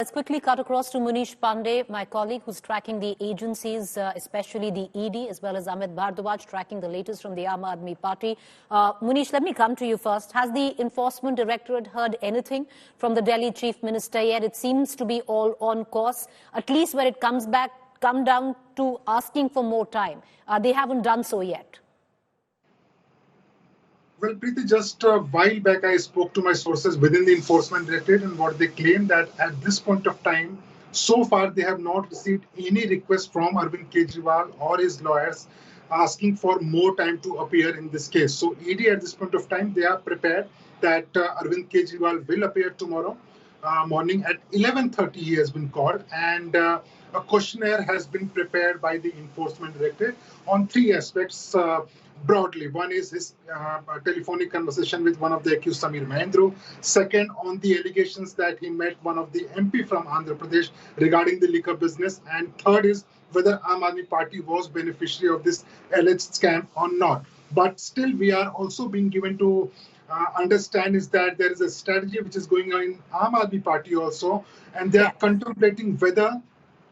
Let's quickly cut across to Manish Pandey, my colleague who's tracking the agencies, especially the ED, as well as Amit Bhardwaj, tracking the latest from the Aam Aadmi Party. Manish, let me come to you first. Has the Enforcement Directorate heard anything from the Delhi Chief Minister yet? It seems to be all on course, at least when it come down to asking for more time. They haven't done so yet. Well, Preeti, just a while back, I spoke to my sources within the Enforcement Directorate, and what they claim that at this point of time, so far they have not received any request from Arvind Kejriwal or his lawyers asking for more time to appear in this case. So ED at this point of time, they are prepared that Arvind Kejriwal will appear tomorrow morning at 11:30. He has been called, and a questionnaire has been prepared by the Enforcement Directorate on three aspects. Broadly, one is his telephonic conversation with one of the accused, Samir Mahendru. Second, on the allegations that he met one of the MP from Andhra Pradesh regarding the liquor business. And third is whether Aam Aadmi Party was beneficiary of this alleged scam or not. But still, we are also being given to understand is that there is a strategy which is going on in Aam Aadmi Party also, and they are contemplating whether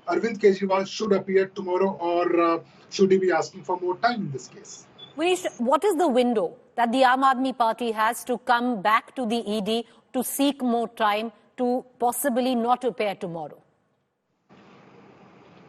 Arvind Kejriwal should appear tomorrow or should he be asking for more time in this case. Manish, what is the window that the Aam Aadmi Party has to come back to the ED to seek more time to possibly not appear tomorrow?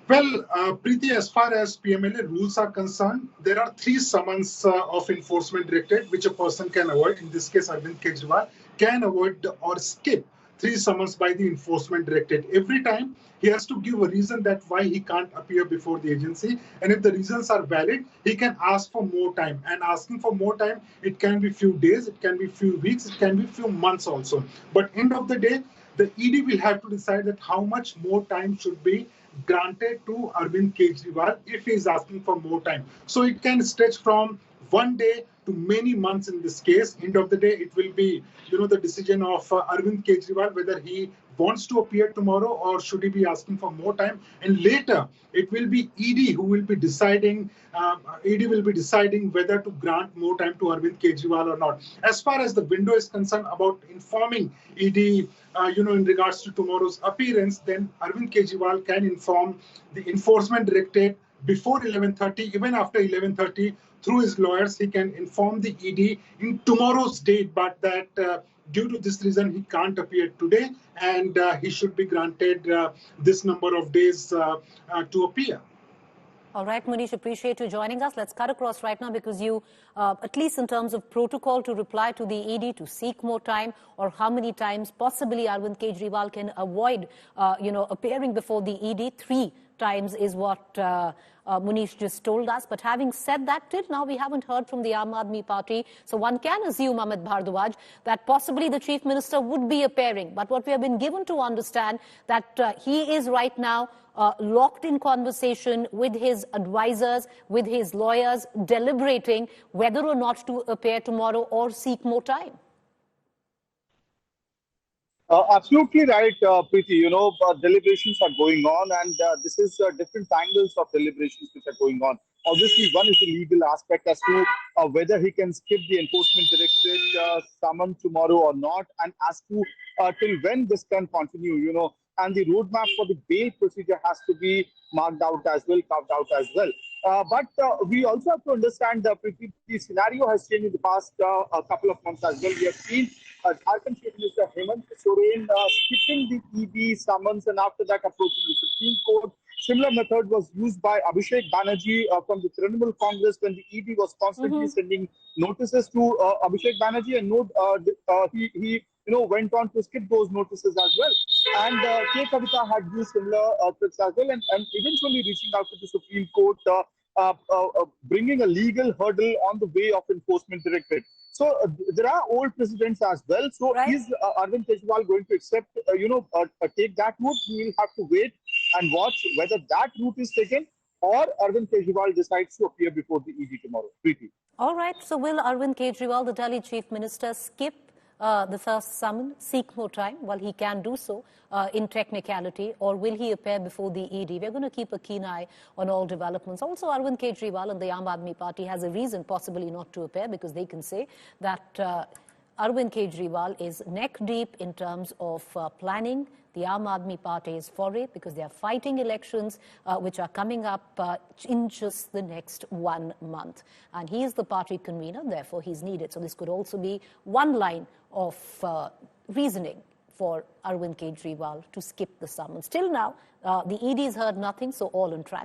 Well, Preeti, as far as PMLA rules are concerned, there are three summons of Enforcement Directorate which a person can avoid. In this case, Arvind Kejriwal can avoid or skip three summons by the Enforcement Directorate. Every time he has to give a reason that why he can't appear before the agency. And if the reasons are valid, he can ask for more time. And asking for more time, it can be few days, it can be few weeks, it can be few months also. But end of the day, the ED will have to decide that how much more time should be granted to Arvind Kejriwal if he is asking for more time. So it can stretch from one day to many months in this case. End of the day, it will be, the decision of Arvind Kejriwal whether he wants to appear tomorrow or should he be asking for more time. And later, it will be ED who will be deciding. ED will be deciding whether to grant more time to Arvind Kejriwal or not. As far as the window is concerned about informing ED, in regards to tomorrow's appearance, then Arvind Kejriwal can inform the Enforcement Directorate before 11:30, even after 11:30. Through his lawyers, he can inform the ED in tomorrow's date, but that due to this reason, he can't appear today, and he should be granted this number of days to appear. All right, Manish, appreciate you joining us. Let's cut across right now because you, at least in terms of protocol to reply to the ED to seek more time, or how many times possibly Arvind Kejriwal can avoid, appearing before the ED, 3 times is what Manish just told us. But having said that, till now we haven't heard from the Aam Aadmi Party. So one can assume, Amit Bhardwaj, that possibly the Chief Minister would be appearing. But what we have been given to understand that he is right now locked in conversation with his advisors, with his lawyers, deliberating whether or not to appear tomorrow or seek more time. Absolutely right, Preeti. Deliberations are going on, and this is different angles of deliberations which are going on. Obviously, one is the legal aspect as to whether he can skip the Enforcement Directorate summon tomorrow or not, and as to till when this can continue, and the roadmap for the bail procedure has to be marked out as well, carved out as well. But we also have to understand that the scenario has changed in the past a couple of months as well. We have seen Jharkhand Chief Minister Hemant Soren skipping the ED summons and after that approaching the Supreme Court. Similar method was used by Abhishek Banerjee from the Trinamool Congress when the ED was constantly sending notices to Abhishek Banerjee, and he went on to skip those notices as well. And K. Kavita had used similar tricks as well, and eventually reaching out to the Supreme Court, bringing a legal hurdle on the way of Enforcement Directorate. So there are old precedents as well. So is Arvind Kejriwal going to accept, take that route? We will have to wait and watch whether that route is taken or Arvind Kejriwal decides to appear before the ED tomorrow. Preeti. All right. So will Arvind Kejriwal, the Delhi Chief Minister, skip the first summon, seek more time? Well, he can do so in technicality, or will he appear before the ED? We're going to keep a keen eye on all developments. Also, Arvind Kejriwal and the Aam Aadmi Party has a reason possibly not to appear, because they can say that Arvind Kejriwal is neck deep in terms of planning the Aam Aadmi Party's foray, because they are fighting elections which are coming up in just the next 1 month. And he is the party convener, therefore he's needed. So this could also be one line of reasoning for Arvind Kejriwal to skip the summons. Till now, the ED's heard nothing, so all on track.